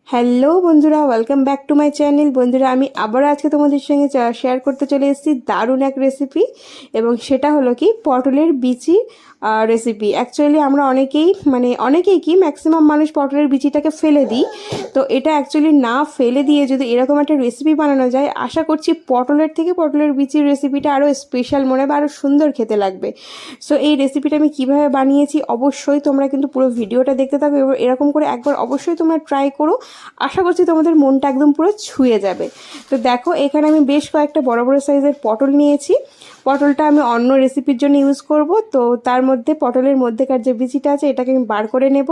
Hello বন্ধুরা, welcome back to my channel. বন্ধুরা, আমি আবার আজকে তোমাদের সঙ্গে শেয়ার করতে চলে এসেছি দারুণ এক রেসিপি, এবং সেটা হলো কি পটলের বিচি রেসিপি। অ্যাকচুয়ালি আমরা অনেকেই কি ম্যাক্সিমাম মানুষ পটলের বিচিটাকে ফেলে দিই। তো এটা অ্যাকচুয়ালি না ফেলে দিয়ে যদি এরকম একটা রেসিপি বানানো যায়, আশা করছি পটলের বিচির রেসিপিটা আরও স্পেশাল মনে বা আরও সুন্দর খেতে লাগবে। সো এই রেসিপিটা আমি কিভাবে বানিয়েছি অবশ্যই তোমরা কিন্তু পুরো ভিডিওটা দেখতে থাকো, এবং এরকম করে একবার অবশ্যই তোমরা ট্রাই করো। আশা করছি তোমাদের মনটা একদম পুরো ছুঁয়ে যাবে। তো দেখো, এখানে আমি বেশ কয়েকটা বড় বড় সাইজের পটল নিয়েছি। পটলটা আমি অন্য রেসিপির জন্য ইউজ করব। তো তার মধ্যে পটলের মধ্যেকার যে বিচিটা আছে এটাকে আমি বার করে নেব,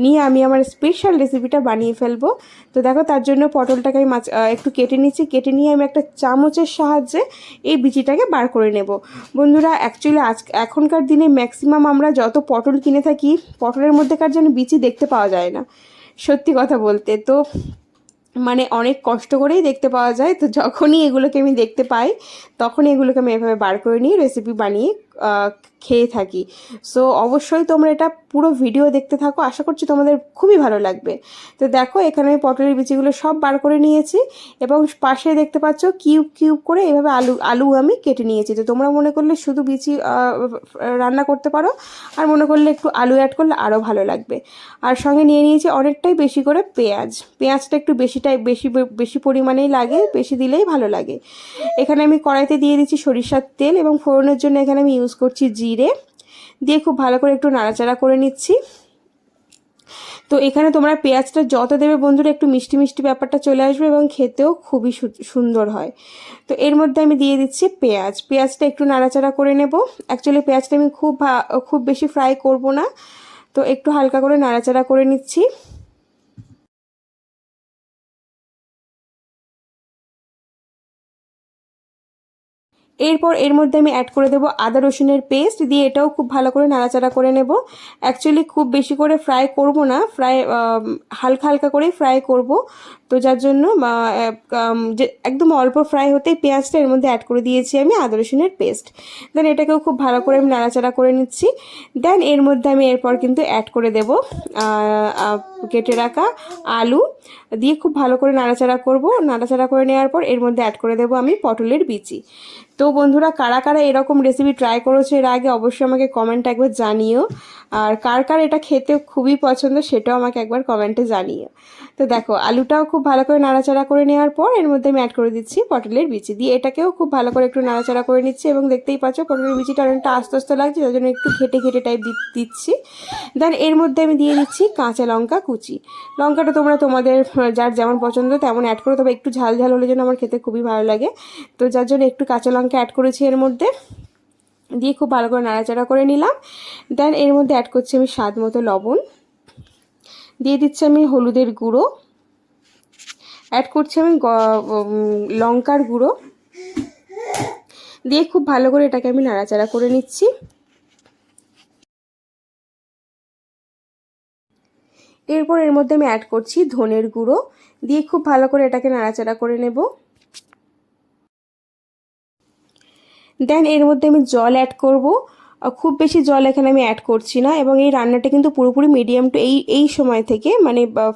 নিয়ে আমি আমার স্পেশাল রেসিপিটা বানিয়ে ফেলবো। তো দেখো, তার জন্য পটলটাকে আমি একটু কেটে নিচ্ছি। কেটে নিয়ে আমি একটা চামচের সাহায্যে এই বিচিটাকে বার করে নেব। বন্ধুরা, অ্যাকচুয়ালি এখনকার দিনে ম্যাক্সিমাম আমরা যত পটল কিনে থাকি, পটলের মধ্যেকার যেন বিচি দেখতে পাওয়া যায় না, সত্যি কথা বলতে। তো অনেক কষ্ট করেই দেখতে পাওয়া যায়। তো যখনই এগুলোকে আমি দেখতে পাই, তখনই এগুলোকে আমি এভাবে বার করে নিয়ে রেসিপি বানিয়ে খেয়ে থাকি। সো অবশ্যই তোমরা এটা পুরো ভিডিও দেখতে থাকো, আশা করছি তোমাদের খুবই ভালো লাগবে। তো দেখো, এখানে আমি পটলের বিচিগুলো সব বার করে নিয়েছি, এবং পাশে দেখতে পাচ্ছ কিউব কিউব করে এভাবে আলু আমি কেটে নিয়েছি। তো তোমরা মনে করলে শুধু বিচি রান্না করতে পারো, আর মনে করলে একটু আলু অ্যাড করলে আরও ভালো লাগবে। আর সঙ্গে নিয়ে নিয়েছি অনেকটাই বেশি করে পেঁয়াজটা একটু বেশি পরিমাণেই লাগে, বেশি দিলেই ভালো লাগে। এখানে আমি কড়াইতে দিয়ে দিচ্ছি সরিষার তেল, এবং ফোড়নের জন্য এখানে আমি ইউজ করছি জিরে। দিয়ে খুব ভালো করে একটু নাড়াচাড়া করে নিচ্ছি। তো এখানে তোমরা পেঁয়াজটা যত দেবে বন্ধুরা, একটু মিষ্টি মিষ্টি ব্যাপারটা চলে আসবে, এবং খেতেও খুবই সুন্দর হয়। তো এর মধ্যে আমি দিয়ে দিচ্ছি পেঁয়াজটা একটু নাড়াচাড়া করে নেব। অ্যাকচুয়ালি পেঁয়াজটা আমি খুব বেশি ফ্রাই করব না, তো একটু হালকা করে নাড়াচাড়া করে নিচ্ছি। এরপর এর মধ্যে আমি অ্যাড করে দেবো আদা রসুনের পেস্ট, দিয়ে এটাও খুব ভালো করে নাড়াচাড়া করে নেব। অ্যাকচুয়ালি খুব বেশি করে ফ্রাই করব না, হালকা হালকা করেই ফ্রাই করব। তো যার জন্য যে একদম অল্প ফ্রাই হতেই পেঁয়াজটা এর মধ্যে অ্যাড করে দিয়েছি আমি আদা রসুনের পেস্ট। দেন এটাকেও খুব ভালো করে আমি নাড়াচাড়া করে নিচ্ছি। দেন এর মধ্যে আমি এরপর কিন্তু অ্যাড করে দেব কেটে রাখা আলু, দিয়ে খুব ভালো করে নাড়াচাড়া করব। নাড়াচাড়া করে নেওয়ার পর এর মধ্যে অ্যাড করে দেবো আমি পটলের বিচি। তো বন্ধুরা, কারা কারা এরকম রেসিপি ট্রাই করেছো এর আগে, অবশ্যই আমাকে কমেন্টে একবার জানিও। আর কার কার এটা খেতে খুবই পছন্দ, সেটাও আমাকে একবার কমেন্টে জানিও। তো দেখো, আলুটাও খুব ভালো করে নাড়াচাড়া করে নেওয়ার পর এর মধ্যে আমি অ্যাড করে দিচ্ছি পটলের বিচি, দিয়ে এটাকেও খুব ভালো করে একটু নাড়াচাড়া করে নিচ্ছি। এবং দেখতেই পাচ্ছ পটলের বিচিটা অনেকটা আস্তে আস্তে লাগছে, তার জন্য একটু ঘেটে ঘেটে টাইপ দিচ্ছি। দেন এর মধ্যে আমি দিয়ে দিচ্ছি কাঁচা লঙ্কা কুচি। লঙ্কাটা তোমরা তোমাদের যার যেমন পছন্দ তেমন অ্যাড করো, তবে একটু ঝাল ঝাল হলে যেন আমার খেতে খুবই ভালো লাগে। তো যার জন্য একটু কাঁচা লঙ্কা অ্যাড করেছি এর মধ্যে, দিয়ে খুব ভালো করে নাড়াচাড়া করে নিলাম। দেন এর মধ্যে অ্যাড করছি আমি স্বাদ মতো লবণ, দিয়ে দিচ্ছি আমি হলুদের গুঁড়ো, অ্যাড করছি আমি লঙ্কার গুঁড়ো, দিয়ে খুব ভালো করে এটাকে আমি নাড়াচাড়া করে নিচ্ছি। এরপর এর মধ্যে আমি অ্যাড করছি ধনের গুঁড়ো, দিয়ে খুব ভালো করে এটাকে নাড়াচাড়া করে নেব। দেন এর মধ্যে আমি জল অ্যাড করব। খুব বেশি জল এখানে আমি অ্যাড করছি না, এবং এই রান্নাটা কিন্তু পুরোপুরি মিডিয়াম টু এই সময় থেকে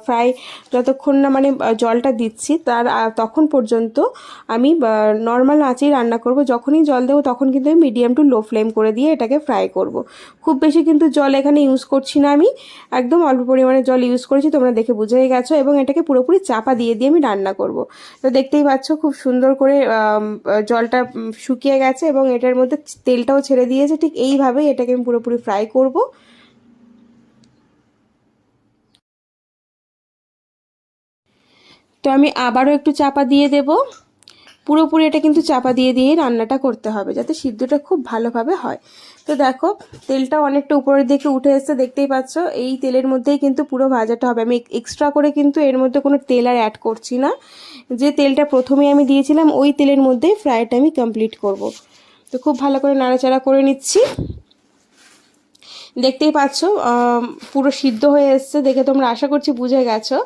ফ্রাই যতক্ষণ না জলটা দিচ্ছি তখন পর্যন্ত আমি নর্মাল আঁচেই রান্না করব। যখনই জল দেবো তখন কিন্তু আমি মিডিয়াম টু লো ফ্লেম করে দিয়ে এটাকে ফ্রাই করব। খুব বেশি কিন্তু জল এখানে ইউজ করছি না, আমি একদম অল্প পরিমাণে জল ইউজ করেছি, তোমরা দেখে বুঝেই গেছো। এবং এটাকে পুরোপুরি চাপা দিয়ে দিয়ে আমি রান্না করব। তো দেখতেই পাচ্ছ খুব সুন্দর করে জলটা শুকিয়ে গেছে, এবং এটার মধ্যে তেলটাও ছেড়ে দিয়েছে। ঠিক এইভাবেই এটাকে আমি পুরোপুরি ফ্রাই করব। তো আমি আবারও একটু চাপা দিয়ে দেব। পুরোপুরি এটা কিন্তু চাপা দিয়ে দিয়েই রান্নাটা করতে হবে, যাতে সিদ্ধটা খুব ভালোভাবে হয়। তো দেখো, তেলটা অনেকটা উপরের দিকে উঠে এসছে, দেখতেই পাচ্ছ। এই তেলের মধ্যেই কিন্তু পুরো ভাজাটা হবে, আমি এক্সট্রা করে কিন্তু এর মধ্যে কোনো তেল আর অ্যাড করছি না। যে তেলটা প্রথমেই আমি দিয়েছিলাম ওই তেলের মধ্যেই ফ্রাইটা আমি কমপ্লিট করব। তো খুব ভালো করে নাড়াচাড়া করে নিচ্ছি। দেখতেই পাচ্ছ পুরো সিদ্ধ হয়ে এসছে, দেখে তোমরা আশা করছি বুঝে গেছো।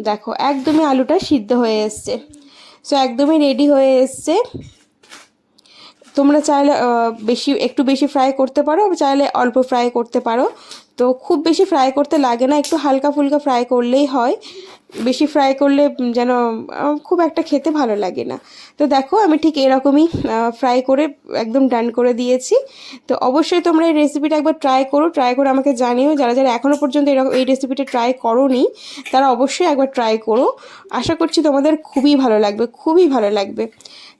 দেখো, একদমই আলুটা সিদ্ধ হয়ে এসছে। সো একদমই রেডি হয়ে এসছে। তোমরা চাইলে একটু বেশি ফ্রাই করতে পারো, চাইলে অল্প ফ্রাই করতে পারো। তো খুব বেশি ফ্রাই করতে লাগে না, একটু হালকা ফুলকা ফ্রাই করলেই হয়। বেশি ফ্রাই করলে যেন খুব একটা খেতে ভালো লাগে না। তো দেখো আমি ঠিক এরকমই ফ্রাই করে একদম ডান করে দিয়েছি। তো অবশ্যই তোমরা এই রেসিপিটা একবার ট্রাই করো, ট্রাই করে আমাকে জানিও। যারা যারা এখনও পর্যন্ত এরকম এই রেসিপিটা ট্রাই করোনি তারা অবশ্যই একবার ট্রাই করো। আশা করছি তোমাদের খুবই ভালো লাগবে, খুবই ভালো লাগবে।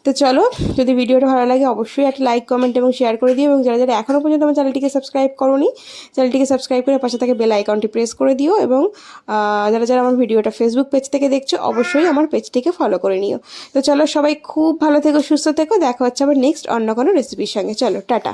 তো চলো, যদি ভিডিওটা ভালো লাগে অবশ্যই একটা লাইক, কমেন্ট এবং শেয়ার করে দিও। এবং যারা যারা এখনও পর্যন্ত আমার চ্যানেলটিকে সাবস্ক্রাইব করোনি, চ্যানেলটিকে সাবস্ক্রাইব করে পাশে থেকে বেল আইকনটি প্রেস করে দিও। এবং যারা যারা আমার ভিডিওটা ফেসবুক পেজ থেকে দেখছো অবশ্যই আমার পেজটিকে ফলো করে নিও। তো চলো, সবাই খুব ভালো থেকো, সুস্থ থেকো। দেখা হচ্ছে আবার নেক্সট অন্য কোনো রেসিপির সঙ্গে। চলো, টাটা।